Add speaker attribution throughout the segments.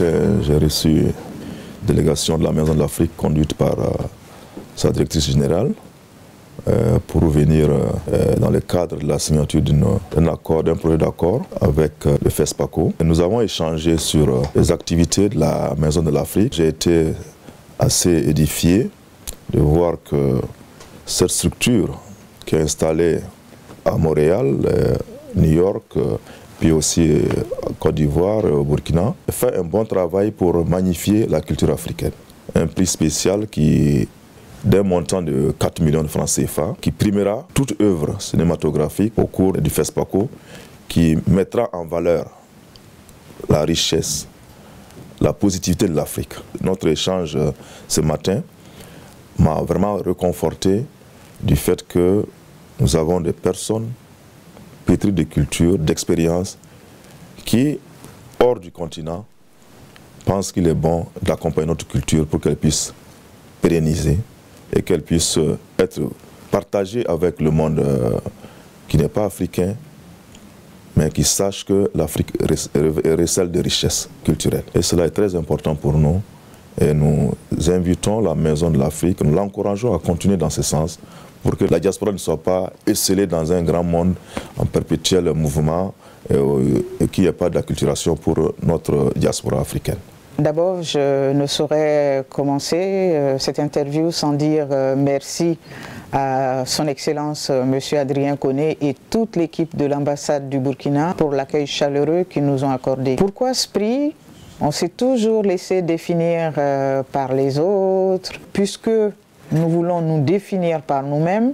Speaker 1: matin, j'ai reçu une délégation de la Maison de l'Afrique conduite par sa directrice générale pour venir dans le cadre de la signature d'un projet d'accord avec le FESPACO. Et nous avons échangé sur les activités de la Maison de l'Afrique. J'ai été assez édifié de voir que cette structure qui est installée à Montréal, New York, puis aussi en Côte d'Ivoire, au Burkina, fait un bon travail pour magnifier la culture africaine. Un prix spécial qui, d'un montant de 4 millions de francs CFA, qui primera toute œuvre cinématographique au cours du FESPACO, qui mettra en valeur la richesse, la positivité de l'Afrique. Notre échange ce matin m'a vraiment réconforté du fait que nous avons des personnes pétries de culture, d'expérience, qui, hors du continent, pensent qu'il est bon d'accompagner notre culture pour qu'elle puisse pérenniser et qu'elle puisse être partagée avec le monde qui n'est pas africain, mais qui sache que l'Afrique recèle de richesses culturelles. Et cela est très important pour nous. Et nous invitons la Maison de l'Afrique, nous l'encourageons à continuer dans ce sens pour que la diaspora ne soit pas esselée dans un grand monde en perpétuel mouvement et qu'il n'y ait pas d'acculturation pour notre diaspora africaine.
Speaker 2: D'abord, je ne saurais commencer cette interview sans dire merci à son Excellence M. Adrien Koné et toute l'équipe de l'ambassade du Burkina pour l'accueil chaleureux qu'ils nous ont accordé. Pourquoi ce prix? On s'est toujours laissé définir par les autres. Puisque nous voulons nous définir par nous-mêmes,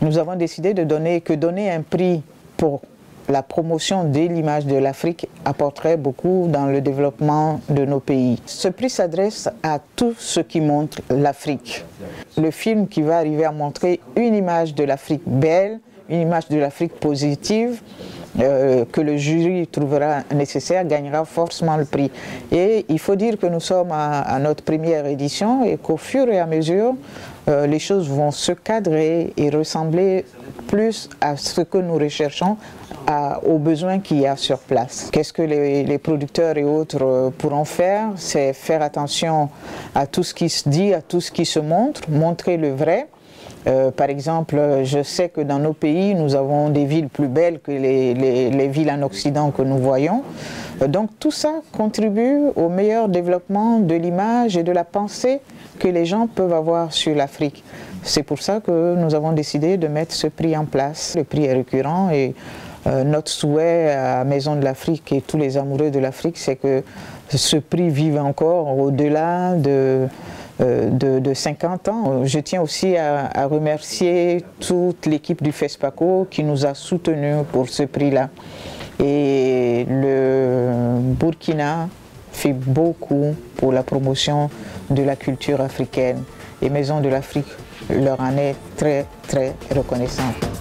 Speaker 2: nous avons décidé de donner un prix pour la promotion de l'image de l'Afrique apporterait beaucoup dans le développement de nos pays. Ce prix s'adresse à tout ce qui montre l'Afrique. Le film qui va arriver à montrer une image de l'Afrique belle, une image de l'Afrique positive, que le jury trouvera nécessaire, gagnera forcément le prix. Et il faut dire que nous sommes à notre première édition et qu'au fur et à mesure, les choses vont se cadrer et ressembler plus à ce que nous recherchons, aux besoins qu'il y a sur place. Qu'est-ce que les producteurs et autres pourront faire? C'est faire attention à tout ce qui se dit, à tout ce qui se montre, montrer le vrai. Par exemple, je sais que dans nos pays, nous avons des villes plus belles que les villes en Occident que nous voyons. Donc tout ça contribue au meilleur développement de l'image et de la pensée que les gens peuvent avoir sur l'Afrique. C'est pour ça que nous avons décidé de mettre ce prix en place. Le prix est récurrent et notre souhait à Maison de l'Afrique et tous les amoureux de l'Afrique, c'est que ce prix vive encore au-delà de 50 ans. Je tiens aussi à remercier toute l'équipe du FESPACO qui nous a soutenus pour ce prix-là. Et le Burkina fait beaucoup pour la promotion de la culture africaine. Et Maison de l'Afrique leur en est très, très reconnaissante.